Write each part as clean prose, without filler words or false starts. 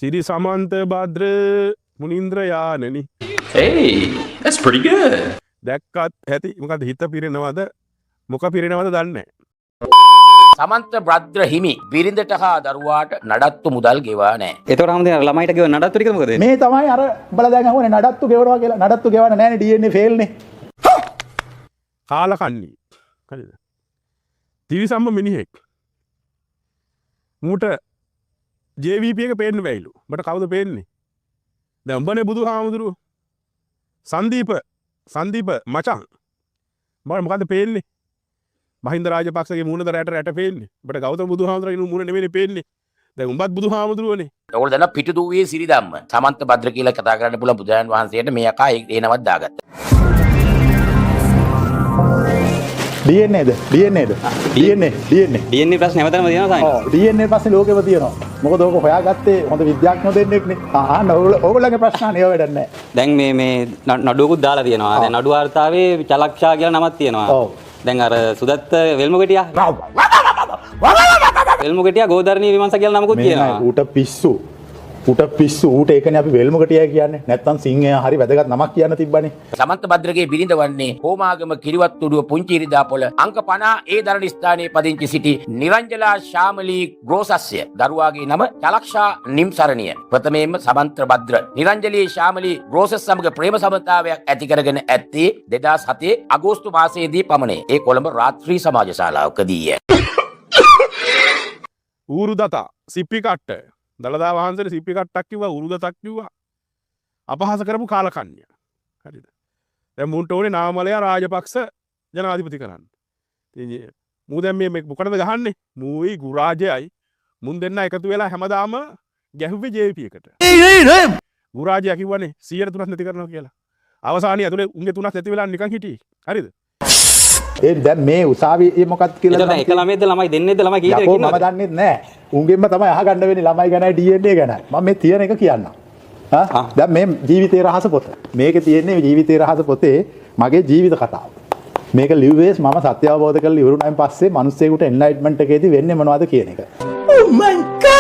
සිරි සමන්ත භද්‍ර මුනින්ද්‍ර යානනි. Hey, that's pretty good. දැක්කත් ඇති මොකද හිත පිරෙනවද මොක පිරෙනවද දන්නේ සමන්ත භද්‍ර හිමි බිරිඳට හා දරුවාට නඩත්තු මුදල් ගෙවා නැහැ. ඒතකොට හැමදේම ළමයිට ගෙව නඩත්තු ටික මොකද? මේ තමයි අර උඹලා දැන් අහුනේ නඩත්තු ගෙවනවා කියලා. නඩත්තු ගෙවන්න නැහැනේ DNA ෆේල් නේ. කාලකන්නි. හරිද? තිරිසම්ම මිනිහෙක්. මූට JVP එක පේන්න බැයිලු. මට කවුද පේන්නේ? දැන් උඹනේ බුදුහාමුදුරුවෝ. සංදීප මචං. මම මොකද පේන්නේ? මහින්ද රාජපක්ෂගේ මූණද රැට පේන්නේ. උඹට ගෞතම බුදුහාමුදුරුවගේ මූණ නෙමෙයි පේන්නේ. දැන් උඹත් බුදුහාමුදුරුවනේ. ඒගොල්ලෝ දන්න පිටුදුවේ සිරිදම්ම සමන්ත භද්‍ර කියලා කතා කරන්න පුළුවන් බුදුන් වහන්සේට මේ අකා ඒ නමක් දාගත්තා. DNA ප්‍රශ්නේ හැමතැනම තියෙනවා සායන. ඔව් DNA ප්‍රශ්නේ ලෝකෙම තියෙනවා. මොකද ඕක හොයාගත්තේ හොඳ විද්‍යාඥයෝ දෙන්නෙක්නේ. ඕගොල්ලන්ගේ ප්‍රශ්න නේ ඔය වැඩක් නැහැ. දැන් මේ නඩුවකුත් දාලා තියෙනවා. දැන් නඩු වාර්තාවේ චලක්ෂා කියලා නමක් තියෙනවා. ඔව්. දැන් අර සුදත්ත වෙල්මුගටියා වෙල්මුගටියා ගෝධර්ණී විමර්ශ කියලා නමකුත් තියෙනවා. ඌට පිස්සු ඌට ඒකනේ අපි වෙල්මුගටියා කියන්නේ. නැත්තම් සිංහයා හරි වැදගත් නමක් කියන්න තිබ්බනේ. සමන්ත භද්‍රගේ බිරිඳ වන්නේ හෝමාගම කිරිවත්තුඩුව පුංචි ඉරිදාපොළ අංක 50 ඒ දරණ ස්ථානයේ පදිංචි සිටි නිරංජලා ශාමලී ග්‍රෝසස්ය. දරුවාගේ නම චලක්ෂා නිම්සරණිය. ප්‍රථමයෙන්ම සමන්ත භද්‍ර නිරංජලී ශාමලී ග්‍රෝසස් සමග ප්‍රේම සම්බන්ධතාවයක් ඇති කරගෙන ඇත්තේ 2007 අගෝස්තු මාසයේදී පමණයි. ඒ කොළඹ රාත්‍රී සමාජ ශාලාවකදීය. ඌරු දතා සිප්පි කට්ට දළදා වහන්සේට සිප්පි කට්ටක් කිව්වා ඌරු දතක් කිව්වා අපහාස කරපු කාලකන්‍ය. හරිද? දැන් මුන්ට ඕනේ නාමලයා රාජපක්ෂ ජනාධිපති කරන්න. ඉතින් මූ දැන් මේ මොකටද ගහන්නේ? මූයි ගුරාජයයි මුන් දෙන්න එකතු වෙලා හැමදාම ගැහුවේ JP එකට. ගුරාජයා කිව්වනේ 100 3ක් නැති කරනවා කියලා. අවසානයේ ඇතුලේ උන්ගේ 3ක් නැති වෙලා නිකන් හිටියේ. හරිද? ඒ දැන් මේ උසාවියේ මොකක්ද කියලා ඒක එක ළමයිද ළමයි දෙන්නේද ළමයි කී දෙනෙක් ඉන්නවද? මම දන්නේ නැහැ. උන්ගෙන්ම තමයි අහගන්න වෙන්නේ ළමයි ගැනයි DNA ගැනයි. මම මේ තියෙන එක කියන්නම්. දැන් මේ ජීවිතේ රහස පොත. මේකේ තියෙන්නේ ජීවිතේ රහස පොතේ මගේ ජීවිත කතාව. මේක ලිව්වේස් මම සත්‍ය අවබෝධ කරලා ඉවරුණායින් පස්සේ මිනිස්සෙකුට එන්ලයිට්මන්ට් එකේදී වෙන්නේ මොනවද කියන එක. Oh my god!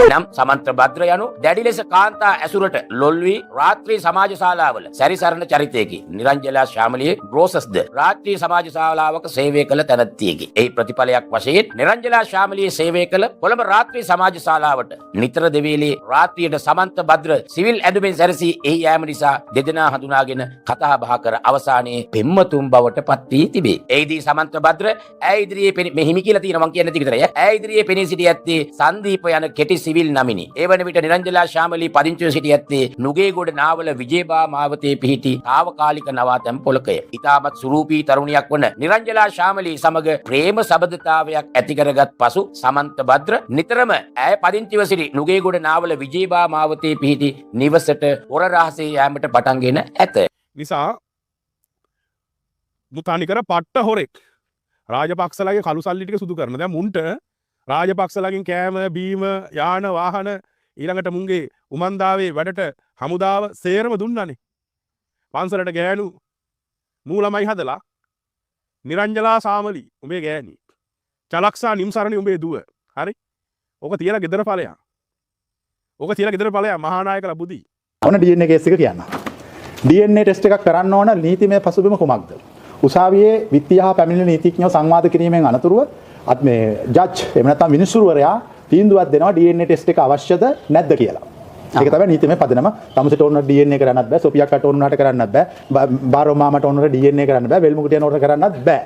නම් සමන්ත භද්‍ර යනු දැඩි ලෙස කාන්තා ඇසුරට ලොල් වී රාත්‍රී සමාජ ශාලාවල සැරිසරන චරිතයකි. නිරංජලා ශාමලියේ ග්‍රෝසස්ද රාත්‍රී සමාජ ශාලාවක සේවය කළ තැනැත්තියකි. එහි ප්‍රතිඵලයක් වශයෙන් නිරංජලා ශාමලියේ සේවය කළ කොළඹ රාත්‍රී සමාජ ශාලාවට නිතර දෙවේලේ රාත්‍රියට සමන්ත භද්‍ර සිවිල් ඇඳුමින් සැරසී එහි යෑම නිසා දෙදෙනා හඳුනාගෙන කතා බහ කර අවසානයේ පෙම්වතුන් බවට පත් වී තිබේ. එහිදී සමන්ත භද්‍ර ඇය ඉදිරියේ මේ හිමි කියලා තියෙනවා මං කියන්නේ විතරයි. ඇය ඉදිරියේ පෙනී සිටි ඇත්තේ සංදීප යන කෙටි සිවිල් නමිනි. ඒ වන විට නිරංජලා ශාමලී පදිංචිව සිටි ඇත්තේ නුගේගොඩ නාවල විජේබා මාවතේ පිහිටි තාවකාලික නවාතැන් පොලකය. ඉතාමත් සුරූපී තරුණියක් වන නිරංජලා ශාමලී සමග ප්‍රේම සබඳතාවයක් ඇති කරගත් පසු සමන්ත භද්‍ර නිතරම ඇය පදිංචිව සිටි නුගේගොඩ නාවල විජේබා මාවතේ පිහිටි නිවසට හොර රහසේ යෑමට පටන්ගෙන ඇත. නිසා මුතානිකර පට්ට හොරෙක් රාජපක්ෂලගේ කළු සල්ලි ටික සුදු කරන. දැන් මුන්ට රාජපක්ෂලගෙන් කෑම බීම යාන වාහන ඊළඟට මුන්ගේ උමන්දාවේ වැඩට හමුදාව සේරම දුන්නනේ. පන්සලට ගෑනු මූ ළමයි හදලා නිරංජලා ශාමලී උඹේ ගෑණි. චලක්ෂා නිම්සරණි උඹේ දුව. හරි? ඕක තියලා ගෙදර ඵලයක්. ඕක තියලා ගෙදර ඵලයක් මහානායකලා බුදි. ඔන්න DNA කේස් එක කියන්න. DNA ටෙස්ට් එකක් කරන්න ඕන නීතිමය පසුබිම කුමක්ද? උසාවියේ විත්තිය හා පැමිණිලි නීතිඥයෝ සංවාද කිරීමෙන් අනතුරුව මේ ජජ් එහෙම නැත්නම් විනිසුරුවරයා තීන්දුවක් දෙනවා DNA ටෙස්ට් එක අවශ්‍යද නැද්ද කියලා. ඒක තමයි නීතිමය පදනම. තමුසෙට ඕන DNA කරන්නත් බෑ, සොපියාකට ඕන උනාට කරන්නත් බෑ, බාරෝ මාමට ඕන DNA කරන්න බෑ, වෙල්මුගටියන ඕන කරන්නත් බෑ.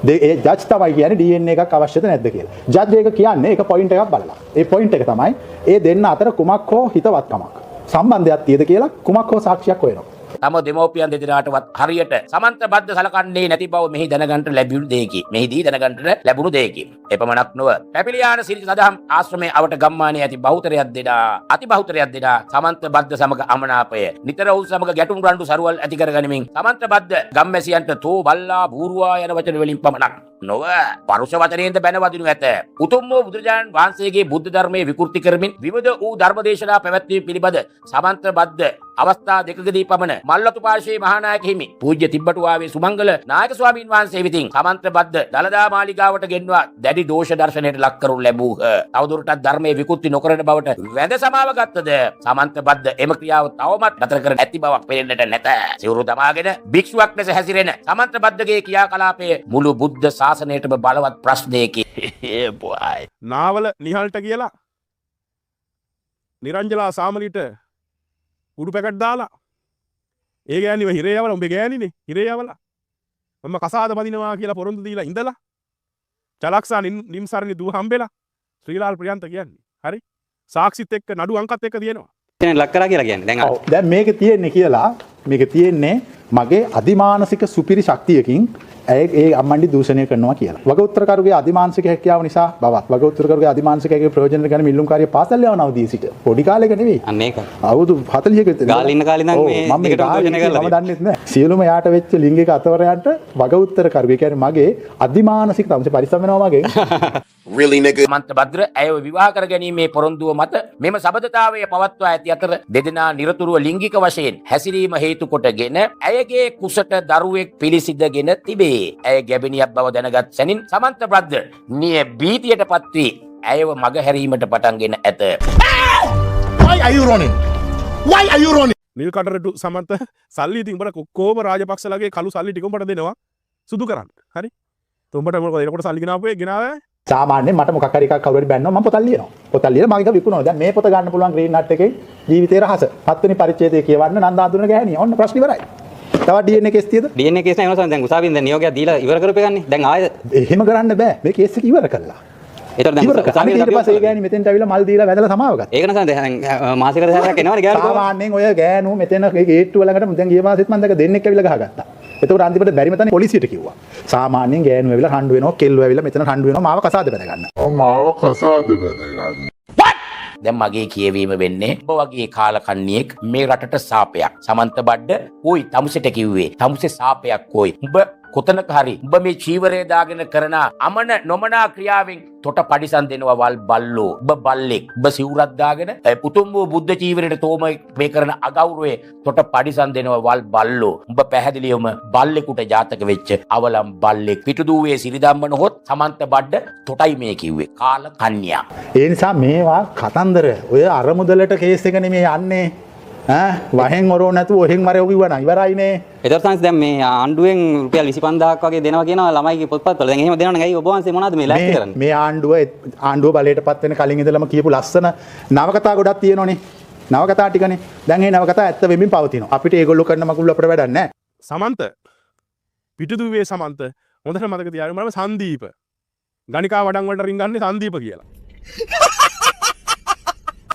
ඒ ජජ් තමයි කියන්නේ DNA එකක් අවශ්‍යද නැද්ද කියලා. ජජ් ඒක කියන්නේ ඒක පොයින්ට් එකක් බලලා. ඒ පොයින්ට් එක තමයි ඒ දෙන්න අතර කුමක් හෝ හිතවත්කමක් සම්බන්ධයක් තියෙද කියලා කුමක් හෝ සාක්ෂියක් හොයනවා. තම දෙමෝපියන් දෙදෙනාටවත් හරියට සමන්ත භද්‍ර සලකන්නේ නැති බව මෙහි දැනගන්නට ලැබුණු දෙයකි. මෙහිදී දැනගන්නට ලැබුණු දෙයකි. එපමණක් නොව පැපිලියාන සිරිත සදහම් ආශ්‍රමයේ අවට ගම්මානයේ ඇති බහුතරයක් දෙනා අති බහුතරයක් දෙනා සමන්ත භද්‍ර සමග අමනාපය නිතර ඔවුන් සමග ගැටුම් රණ්ඩු සරුවල් ඇති කරගනිමින් සමන්ත භද්‍ර ගම්මැසියන්ට තෝ බල්ලා බූරුවා යන වචන වලින් පමණක් නොව පරුෂ වචනයෙන්ද බැනවදිනු ඇත. උතුම් වූ බුදුරජාණන් වහන්සේගේ බුද්ධ ධර්මයේ විකෘති කරමින් විවිධ වූ ධර්මදේශනා පැවැත්වීම පිළිබඳ සමන්ත්‍රබද්ධ අවස්ථා දෙකකදී පමණ මල්වතු පාර්ශ්වයේ මහානායක හිමි පූජ්‍ය තිබ්බටුවාවේ සුමංගල නායක ස්වාමීන් වහන්සේ විසින් සමන්ත්‍රබද්ධ දළදා මාලිගාවට ගෙන්වා දැඩි දෝෂ දර්ශනයට ලක් කරනු ලැබූහ. තවදුරටත් ධර්මයේ විකෘති නොකරන බවට වැඳ සමාව ගත්තද සමන්ත්‍රබද්ධ එම ක්‍රියාව තවමත් නතර කර නැති බවක් පෙනෙන්නට නැත. සිවුරු දමාගෙන භික්ෂුවක් ලෙස හැසිරෙන සමන්ත්‍රබද්ධගේ ක්‍රියාකලාපයේ මුළු බුද්ධ ශාසනයටම බලවත් ප්‍රශ්නයකි. නාවල නිහල්ට කියලා නිරංජලා සාමලිට උඩු පැකට් දාලා ඒ ගෑනිව හිරේ යවලා උඹේ ගෑනිනේ හිරේ යවලා මම කසාද බඳිනවා කියලා පොරොන්දු දීලා ඉඳලා චලක්සා නිම්සරණි දුව හම්බෙලා ශ්‍රීලාල් ප්‍රියන්ත කියන්නේ හරි සාක්ෂිත් එක්ක නඩු අංකත් එක්ක තියෙනවා ලක් කරා කියලා කියන්නේ දැන් ඔව් දැන් මේක තියෙන්නේ කියලා මේක තියෙන්නේ මගේ අධිමානසික සුපිරි ශක්තියකින් ඒ අම්මන්ඩි දූෂණය කරනවා කියලා. වගඋත්තරකරුගේ අධිමානසික හැකියාව නිසා බවත් වගඋත්තරකරුගේ අධිමානසික හැකියාවේ ප්‍රයෝජන ගන්න මිල්ලුම්කාරී පාසල් යවන අවදී සිට පොඩි කාලෙක නෙවෙයි. අන්න ඒක. අවුරුදු 40ක විතර. ගාල් ඉන්න කාලේ නම් මේ මම දිගට ප්‍රයෝජන කරලා මම දන්නෙත් නෑ. සියලුම යාට වෙච්ච ලිංගික අතවරයන්ට වගඋත්තරකරුගේ කියන්නේ මගේ අධිමානසික තමසේ පරිස්සම් වෙනවා මගේ. Really, nigga? සමන්තභද්‍ර ඇයව විවාහ කර ගැනීමේ පොරොන්දුව මත මෙම සබඳතාවය පවත්වා ඇති අතර දෙදෙනා නිරතුරුව ලිංගික වශයෙන් හැසිරීම හේතු කොටගෙන ඇයගේ කුසට දරුවෙක් පිළිසිඳගෙන තිබේ. ඇය ගැබිනියක් බව දැනගත් සැනින් සමන්තභද්‍ර නිය භීතියට පත්වී ඇයව මගහැරීමට පටන්ගෙන ඇත. Why are you running? Why are you running? නිල් කටරටු සමන්ත සල්ලි ඉතින් උඹට කොහොම රාජපක්ෂලගේ කළු සල්ලි ටික උඹට දෙනවා සුදු කරන්න. හරි? උඹට මොකද එනකොට සල්ලි ගෙනාවුවේ ගෙනාවේ සාමාන්‍යයෙන් මට මොකක් හරි එකක් කවුරුහරි බැන්නා මම පොතක් ලියනවා. පොතක් ලියලා මම ඒක විකුණනවා. දැන් මේ පොත ගන්න පුළුවන් ග්‍රීන් නට් එකේ ජීවිතේ රහස. 7 වෙනි පරිච්ඡේදය කියවන්න නන්දාඳුන ගෑණිය. ඔන්න ප්‍රශ්න ඉවරයි. තවත් DNA කේස් තියෙද? DNA කේස් නෑ වෙනසක් දැන් උසාවියෙන් දැන් නියෝගයක් දීලා ඉවර කරපේගන්නේ. දැන් ආයෙ එහෙම කරන්න බෑ. මේ කේස් එක ඉවර කළා. ඒතර දැන් ඊට පස්සේ ඒ ගෑණි මෙතෙන්ට ඇවිල්ලා මල් දීලා වැදලා සමාව ගත්තා. ඒක නසන් දැන් මාසිකට සැරයක් එනවනේ ගෑනු. සාමාන්‍යයෙන් ඔය ගෑනු මෙතන ගේට්ටුව ළඟට දැන් ගිය මාසෙත් මම දැක දෙන්නෙක් ඇවිල්ලා ගහගත්තා. එතකොට අන්තිමට බැරිම තැන පොලිසියට කිව්වා. සාමාන්‍යයෙන් ගෑනු ඇවිල්ලා හඬු වෙනවා, කෙල්ලෝ ඇවිල්ලා මෙතන හඬු වෙනවා මාව කසාද බැඳ ගන්න. දැන් මගේ කියවීම වෙන්නේ ඔබ වගේ කාලකන්ණියෙක් මේ රටට සාපයක්. සමන්ත බඩ කොයි තමුසෙට කිව්වේ? තමුසේ සාපයක් කොයි? උඹ කොතනක හරි උඹ මේ චීවරය දාගෙන කරන අමන නොමනා ක්‍රියාවෙන් තොට පඩිසන් දෙනවා වල් බල්ලෝ. උඹ බල්ලෙක්. උඹ සිවුරක් දාගෙන පුතුම් වූ බුද්ධ චීවරයට තෝම මේ කරන අගෞරවයේ තොට පඩිසන් දෙනවා වල් බල්ලෝ. උඹ පැහැදිලිවම බල්ලෙකුට ජාතක වෙච්ච අවලම් බල්ලෙක්. පිටුදුවේ සිරිදම්මන හොත් සමන්ත බඩ තොටයි මේ කිව්වේ. කාල කන්‍යා. ඒ නිසා මේවා කතන්දර ඔය අරමුදලට කේස් එක නෙමෙයි යන්නේ. වහෙන් ඔරෝ නැතුව ඔහෙන් මරයෝ කිව්වනම් ඉවරයිනේ. ඒතර සංස් දැන් මේ ආණ්ඩුවෙන් රුපියල් 25000ක් වගේ දෙනවා කියනවා ළමයිගේ පොත්පත්වල. දැන් එහෙම දෙනවනම් ඇයි ඔබ වහන්සේ මොනවද මේ ලෑස්ති කරන්නේ? මේ ආණ්ඩුව බලයටපත් වෙන කලින් ඉඳලම කියපු ලස්සන නවකතා ගොඩක් තියෙනෝනේ. නවකතා ටිකනේ. දැන් මේ නවකතා ඇත්ත වෙමින් පවතිනවා. අපිට ඒගොල්ලෝ කරන මකුල්ල අපිට වැඩක් නැහැ. සමන්ත පිටුදුවේ සමන්ත හොඳට මතක තියාගන්න මම සංදීප ගණිකා වඩන් වලට රින් ගන්නේ සංදීප කියලා.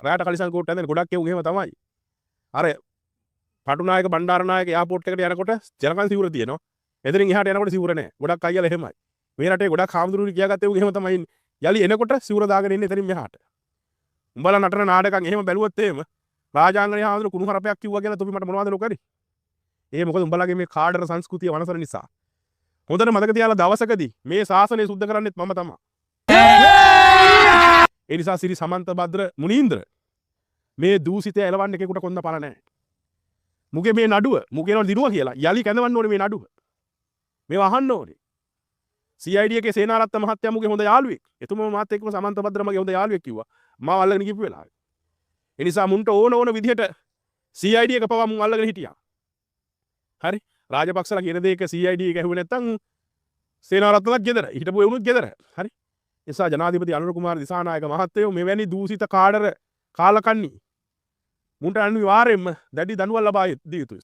රාට කලිසන් කෝට් ඇඳගෙන ගොඩක් එවුන් එහෙම තමයි. අර පටුනායක බණ්ඩාරනායක එයාපෝට් එකට යනකොට ජනකන් සිවුර තියෙනවා. එතනින් එහාට යනකොට සිවුර නැහැ. ගොඩක් අයියලා එහෙමයි. මේ රටේ ගොඩක් හාමුදුරුවෝ කියාගත්තේ උන් එහෙම තමයි ඉන්නේ. යලි එනකොට සිවුර දාගෙන ඉන්නේ එතනින් මෙහාට. උඹලා නටන නාටකම් එහෙම බැලුවොත් එහෙම රාජාංගනේ හාමුදුරුවෝ කුණු හරපයක් කිව්වා කියලා තොපි මට මොනවද නොකරේ? ඒ මොකද උඹලාගේ මේ කාඩර සංස්කෘතිය වනසන නිසා. හොඳට මතක තියාලා දවසකදී මේ ශාසනය සුද්ධ කරන්නෙත් මම තමයි. ඒ නිසා සිරි සමන්ත භද්‍ර මුනීන්ද්‍ර මේ දූසිතය එලවන්න එකෙකුට කොන්ද පණ නැහැ. මුගේ මේ නඩුව මුගේනවල දිනුවා කියලා යලි කැඳවන්න ඕනේ මේ නඩුව. මේව අහන්න ඕනේ. CID එකේ සේනාරත්න මහත්තයා මුගේ හොඳ යාළුවෙක්. එතුමම මාත් එක්කම සමන්ත භද්‍ර මගේ හොඳ යාළුවෙක් කිව්වා. මාව අල්ලගෙන ගිහපු වෙලාවේ. ඒ නිසා මුන්ට ඕන විදිහට CID එක පවා මුන් අල්ලගෙන හිටියා. හරි? රාජපක්ෂලා කියන දේ එක CID එක ඇහුවේ නැත්තම් සේනාරත්නත් ගෙදර. හිටපු එවුනුත් ගෙදර. හරි? ඒ නිසා ජනාධිපති අනුර කුමාර දිසානායක මහත්තයෝ මෙවැනි දූෂිත කාඩර කාලකන්නි මුන්ට අනිවාර්යෙන්ම දැඩි දඬුවම් ලබා දී යුතුයි.